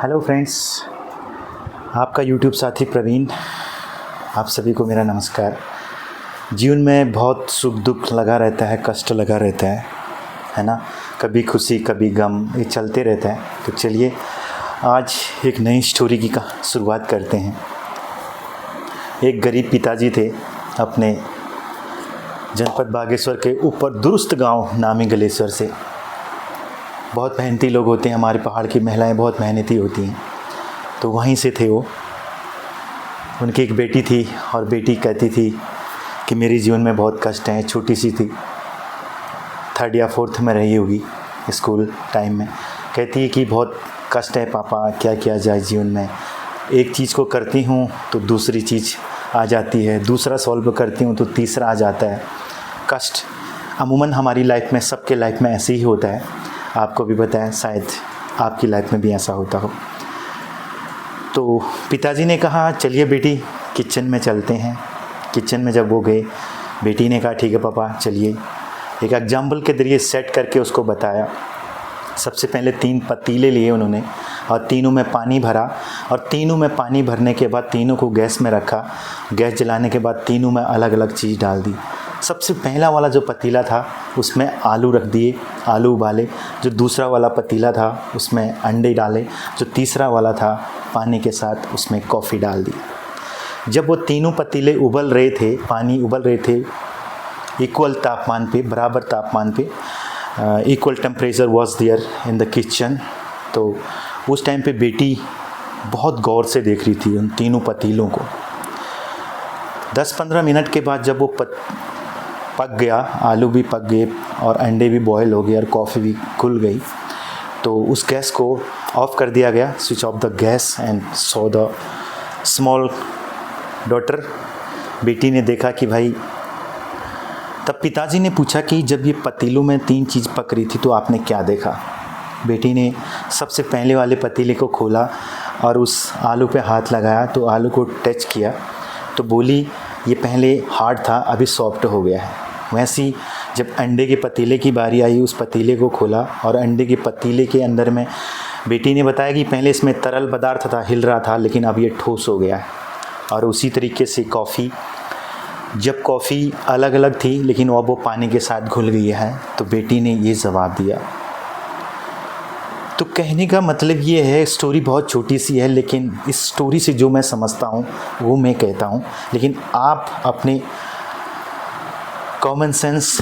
Hello friends, आपका YouTube साथी प्रवीण, आप सभी को मेरा नमस्कार। जीवन में बहुत सुख दुख लगा रहता है, कष्ट लगा रहता है ना। कभी खुशी कभी गम, ये चलते रहता है। तो चलिए आज एक नई स्टोरी की शुरुआत करते हैं। एक गरीब पिताजी थे, अपने जनपद बागेश्वर के ऊपर दुरुस्त गांव नामी गलेश्वर से। बहुत मेहनती लोग होते हैं, हमारे पहाड़ की महिलाएं बहुत मेहनती होती हैं, तो वहीं से थे वो। उनकी एक बेटी थी और बेटी कहती थी कि मेरे जीवन में बहुत कष्ट हैं। छोटी सी थी, 3rd या 4th में रही होगी स्कूल टाइम में। कहती है कि बहुत कष्ट है पापा, क्या किया जाए जीवन में। एक चीज़ को करती हूँ तो दूसरी चीज़ आ जाती है, दूसरा सॉल्व करती हूँ तो तीसरा आ जाता है। कष्ट अमूमन हमारी लाइफ में, सबके लाइफ में ऐसे ही होता है। आपको भी पता है, शायद आपकी लाइफ में भी ऐसा होता हो। तो पिताजी ने कहा चलिए बेटी किचन में चलते हैं। किचन में जब वो गए, बेटी ने कहा ठीक है पापा चलिए। एक एग्जाम्पल के जरिए सेट करके उसको बताया। सबसे पहले 3 पतीले लिए उन्होंने और तीनों में पानी भरा, और तीनों में पानी भरने के बाद तीनों को गैस में रखा। गैस जलाने के बाद तीनों में अलग अलग चीज़ डाल दी। सबसे पहला वाला जो पतीला था उसमें आलू रख दिए, आलू उबाले। जो दूसरा वाला पतीला था उसमें अंडे डाले। जो तीसरा वाला था पानी के साथ उसमें कॉफ़ी डाल दी। जब वो तीनों पतीले उबल रहे थे, पानी उबल रहे थे इक्वल तापमान पे, बराबर तापमान पे, equal temperature was there in the kitchen. तो उस टाइम पे बेटी बहुत गौर से देख रही थी उन तीनों पतीलों को। 10-15 मिनट के बाद जब वो पक गया, आलू भी पक गए और अंडे भी बॉयल हो गए और कॉफ़ी भी खुल गई, तो उस गैस को ऑफ़ कर दिया गया। Switch off the gas and saw the small daughter. बेटी ने देखा कि भाई, तब पिताजी ने पूछा कि जब ये पतीलों में 3 चीज़ पक रही थी तो आपने क्या देखा। बेटी ने सबसे पहले वाले पतीले को खोला और उस आलू पे हाथ लगाया, तो आलू को टच किया तो बोली ये पहले हार्ड था, अभी सॉफ्ट हो गया है। वैसी जब अंडे के पतीले की बारी आई, उस पतीले को खोला और अंडे के पतीले के अंदर में बेटी ने बताया कि पहले इसमें तरल पदार्थ था, हिल रहा था, लेकिन अब ये ठोस हो गया है। और उसी तरीके से कॉफ़ी, जब कॉफ़ी अलग अलग थी लेकिन अब वो पानी के साथ घुल गई है। तो बेटी ने ये जवाब दिया। तो कहने का मतलब ये है, स्टोरी बहुत छोटी सी है, लेकिन इस स्टोरी से जो मैं समझता हूँ वो मैं कहता हूँ। लेकिन आप अपने कॉमन सेंस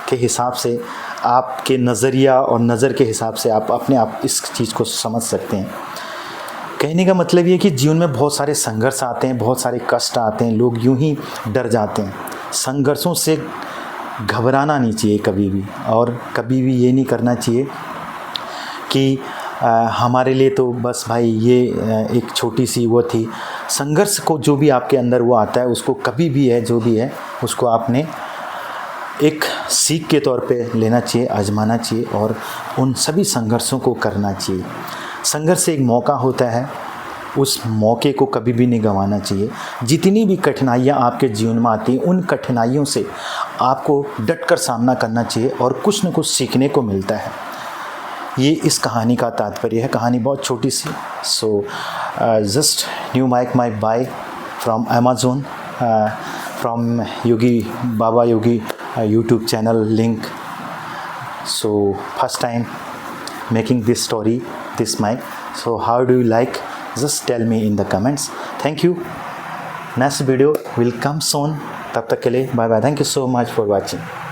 के हिसाब से, आपके नज़रिया और नज़र के हिसाब से आप इस चीज़ को समझ सकते हैं। कहने का मतलब ये कि जीवन में बहुत सारे संघर्ष आते हैं, बहुत सारे कष्ट आते हैं, लोग यूं ही डर जाते हैं। संघर्षों से घबराना नहीं चाहिए कभी भी, और कभी भी ये नहीं करना चाहिए कि हमारे लिए तो बस भाई ये एक छोटी सी वो थी। संघर्ष को जो भी आपके अंदर वो आता है, उसको कभी भी है, जो भी है उसको आपने एक सीख के तौर पे लेना चाहिए, आजमाना चाहिए और उन सभी संघर्षों को करना चाहिए। संघर्ष एक मौका होता है, उस मौके को कभी भी नहीं गंवाना चाहिए। जितनी भी कठिनाइयाँ आपके जीवन में आती हैं, उन कठिनाइयों से आपको डटकर सामना करना चाहिए और कुछ न कुछ सीखने को मिलता है। ये इस कहानी का तात्पर्य है। कहानी बहुत छोटी सी। So just new my buy from Amazon, from Yogi Baba Yogi YouTube channel link. So first time making this story, this mic. So how do you like? Just tell me in the comments. Thank you. Next video will come soon. तब तक के लिए bye bye. Thank you so much for watching.